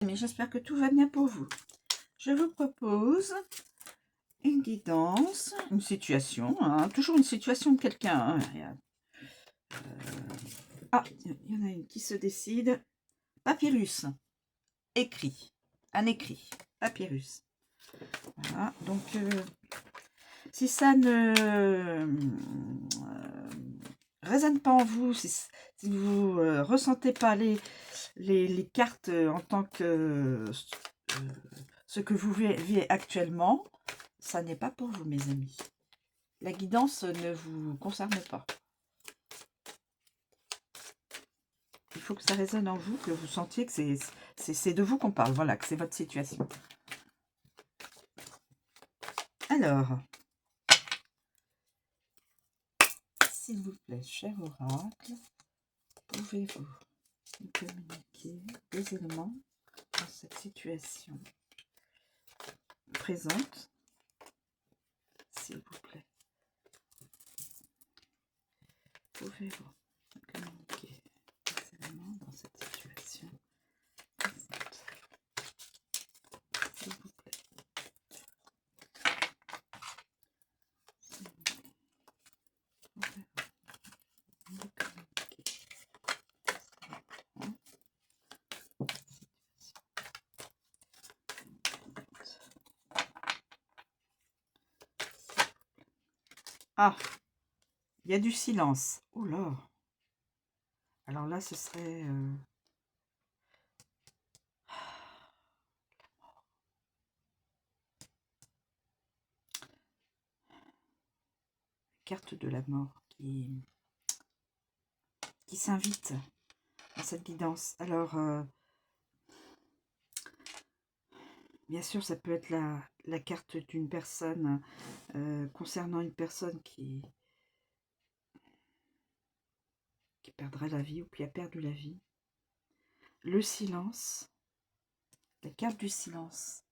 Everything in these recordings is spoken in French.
amis, j'espère que tout va bien pour vous. Je vous propose une guidance, une situation, hein, toujours une situation de quelqu'un. Hein, ah, il y en a une qui se décide. Papyrus, écrit, un écrit, papyrus. Voilà, donc si ça ne résonne pas en vous, si vous ressentez pas les cartes en tant que ce que vous vivez actuellement, ça n'est pas pour vous, mes amis. La guidance ne vous concerne pas. Il faut que ça résonne en vous, que vous sentiez que c'est de vous qu'on parle, voilà, que c'est votre situation. Alors, s'il vous plaît, cher oracle, pouvez-vous nous communiquer des éléments dans cette situation présente, s'il vous plaît. Pouvez-vous nous communiquer des éléments dans cette situation présente, s'il vous plaît. S'il vous plaît. Pouvez-vous nous communiquer des éléments Ah, il y a du silence. Oh là. Alors là, ce serait... carte de la mort qui s'invite dans cette guidance. Alors, bien sûr, ça peut être la carte d'une personne concernant une personne qui perdra la vie ou qui a perdu la vie. Le silence, la carte du silence.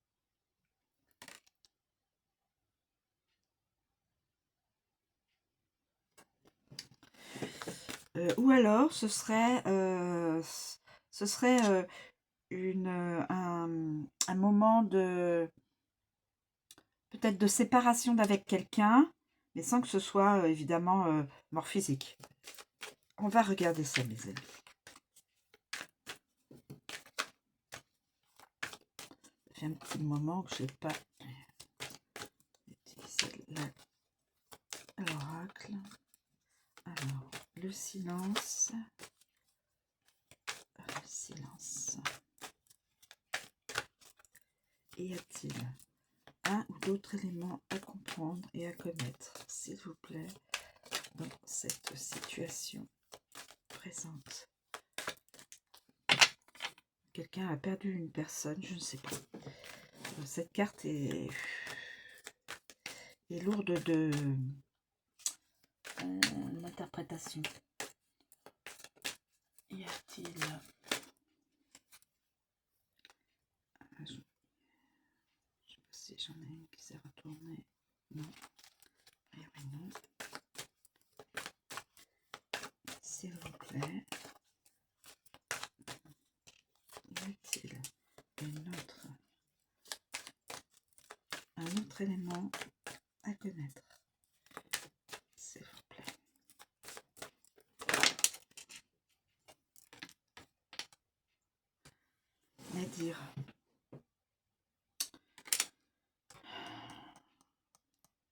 Ou alors, ce serait un moment de peut-être de séparation d'avec quelqu'un, mais sans que ce soit évidemment mort physique. On va regarder ça, mes amis. Ça fait un petit moment que je n'ai pas utilisé l'oracle. Alors, le silence. Le silence. Y a-t-il un ou d'autres éléments à comprendre et à connaître, s'il vous plaît, dans cette situation présente? Quelqu'un a perdu une personne, je ne sais pas. Cette carte est lourde de d'interprétation. Y a-t-il... Je ne sais pas si j'en ai une qui s'est retournée. Non. Eh oui, non. S'il vous plaît. Y a-t-il un autre élément à connaître, s'il vous plaît? Nadir.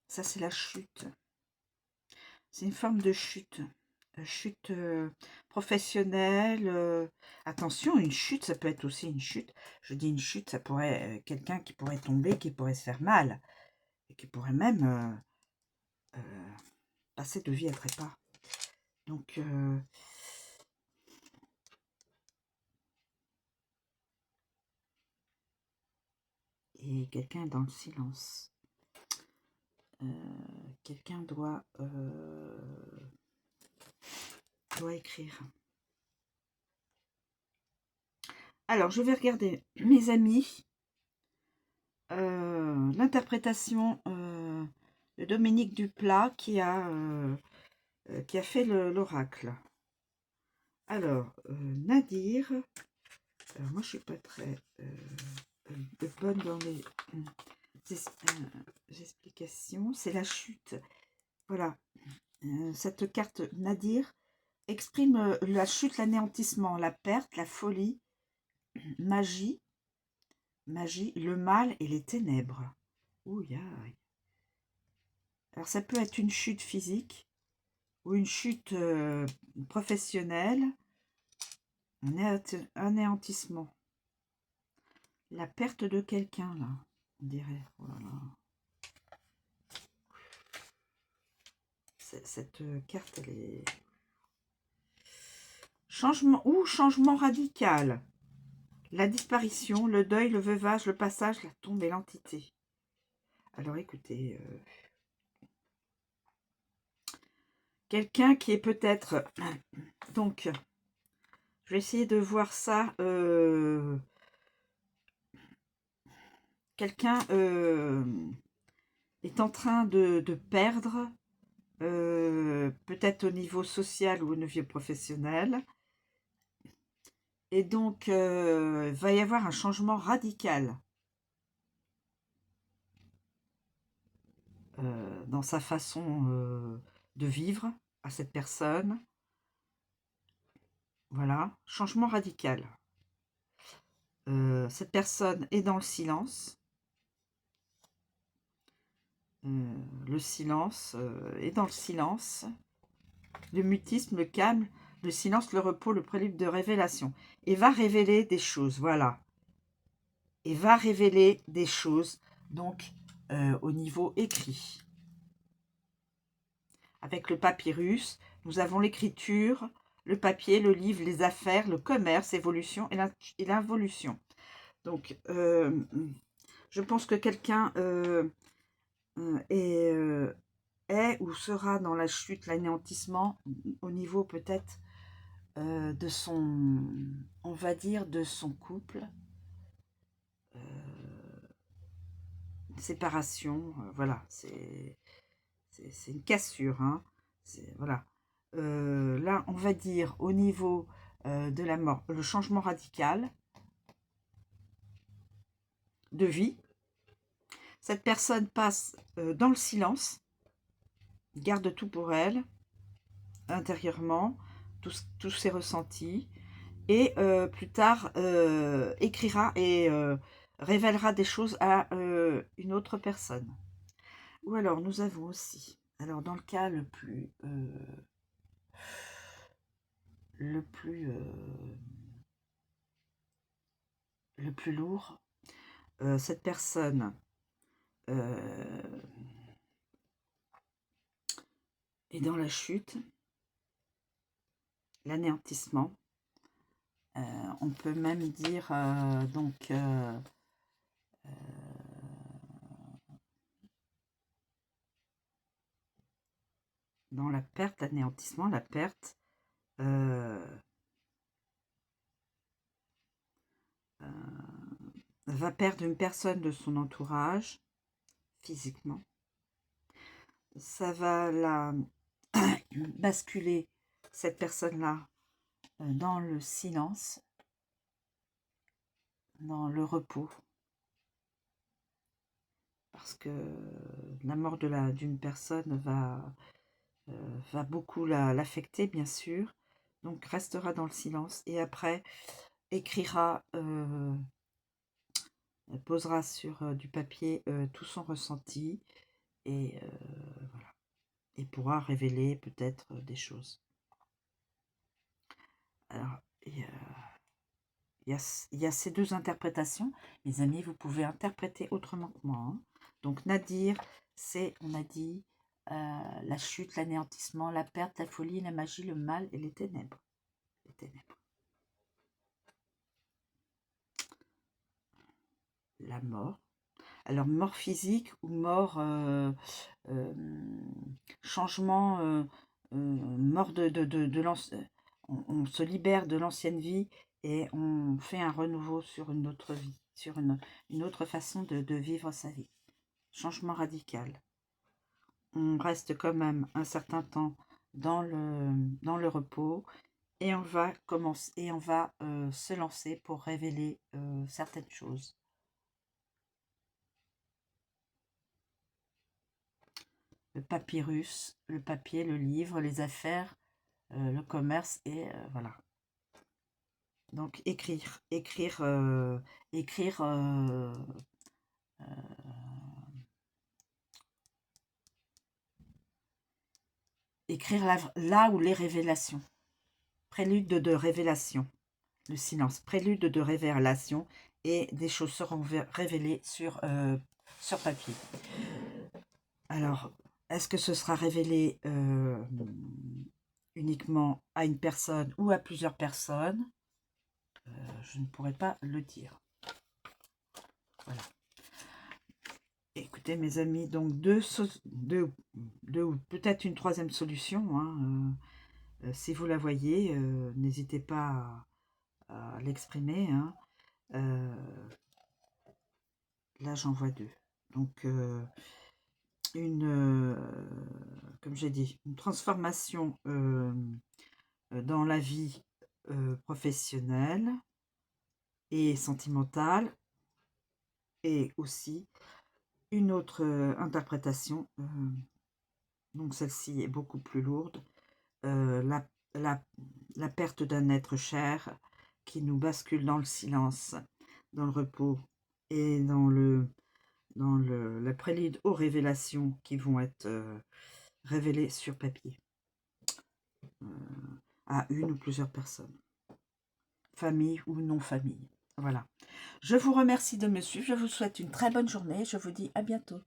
Ça, c'est la chute. C'est une forme de chute. Chute professionnelle. Attention, une chute, ça peut être aussi une chute. Je dis une chute, ça pourrait quelqu'un qui pourrait tomber, qui pourrait se faire mal. Et qui pourrait même passer de vie à trépas. Donc, et quelqu'un est dans le silence. Quelqu'un doit écrire. Alors, je vais regarder, mes amis, l'interprétation de Dominique Duplat qui a fait l'oracle. Alors, Nadir, Alors moi, je suis pas très bonne dans les explications. C'est la chute. Voilà. Cette carte Nadir exprime la chute, l'anéantissement, la perte, la folie, magie, le mal et les ténèbres. Ouh, alors ça peut être une chute physique ou une chute professionnelle, un anéantissement. La perte de quelqu'un, là, on dirait. Oh là là. Cette carte, elle est... Changement radical. La disparition, le deuil, le veuvage, le passage, la tombe et l'entité. Alors écoutez, quelqu'un qui est peut-être... Donc, je vais essayer de voir ça. Quelqu'un est en train de perdre, peut-être au niveau social ou au niveau professionnel. Et donc, va y avoir un changement radical dans sa façon de vivre à cette personne. Voilà, changement radical. Cette personne est dans le silence. Le silence est dans le silence. Le mutisme, le calme, le silence, le repos, le prélude de révélation. Et va révéler des choses, voilà. Et va révéler des choses, donc, au niveau écrit. Avec le papyrus, nous avons l'écriture, le papier, le livre, les affaires, le commerce, l'évolution et l'involution. Donc, je pense que quelqu'un est ou sera dans la chute, l'anéantissement, au niveau peut-être de son, on va dire, de son couple, séparation, voilà, c'est une cassure, hein, voilà. Là, on va dire au niveau de la mort, le changement radical de vie. Cette personne passe dans le silence, garde tout pour elle, intérieurement, tous ses ressentis, et plus tard écrira et révélera des choses à une autre personne. Ou alors, nous avons aussi, alors dans le cas le plus lourd, cette personne est dans la chute, l'anéantissement. On peut même dire donc dans la perte, l'anéantissement, la perte, va perdre une personne de son entourage physiquement. Ça va la basculer, cette personne-là, dans le silence, dans le repos. Parce que la mort d'une personne va beaucoup l'affecter, bien sûr. Donc, restera dans le silence. Et après, écrira, posera sur du papier tout son ressenti. Et voilà. Et pourra révéler peut-être des choses. Alors, il y a ces deux interprétations. Mes amis, vous pouvez interpréter autrement que moi, hein. Donc, Nadir, c'est, on a dit, la chute, l'anéantissement, la perte, la folie, la magie, le mal et les ténèbres. Les ténèbres. La mort. Alors, mort physique ou mort, changement, mort de l'ancien. On se libère de l'ancienne vie et on fait un renouveau sur une autre vie, sur une autre façon de vivre sa vie. Changement radical. On reste quand même un certain temps dans le repos et on va commencer, et on va se lancer pour révéler certaines choses. Le papyrus, le papier, le livre, les affaires, le commerce et voilà. Donc écrire, écrire, écrire, écrire là où les révélations, prélude de révélation, le silence, prélude de révélation, et des choses seront révélées sur papier. Alors, est-ce que ce sera révélé uniquement à une personne ou à plusieurs personnes? Je ne pourrais pas le dire. Voilà. Écoutez, mes amis, donc deux ou peut-être une troisième solution. Hein, si vous la voyez, n'hésitez pas à l'exprimer. Hein. Là, j'en vois deux. Donc, comme j'ai dit, une transformation dans la vie professionnelle et sentimentale, et aussi une autre interprétation, donc celle-ci est beaucoup plus lourde, la, la perte d'un être cher qui nous bascule dans le silence, dans le repos et dans la prélude aux révélations qui vont être révélées sur papier à une ou plusieurs personnes, famille ou non famille. Voilà. Je vous remercie de me suivre, je vous souhaite une très bonne journée, je vous dis à bientôt.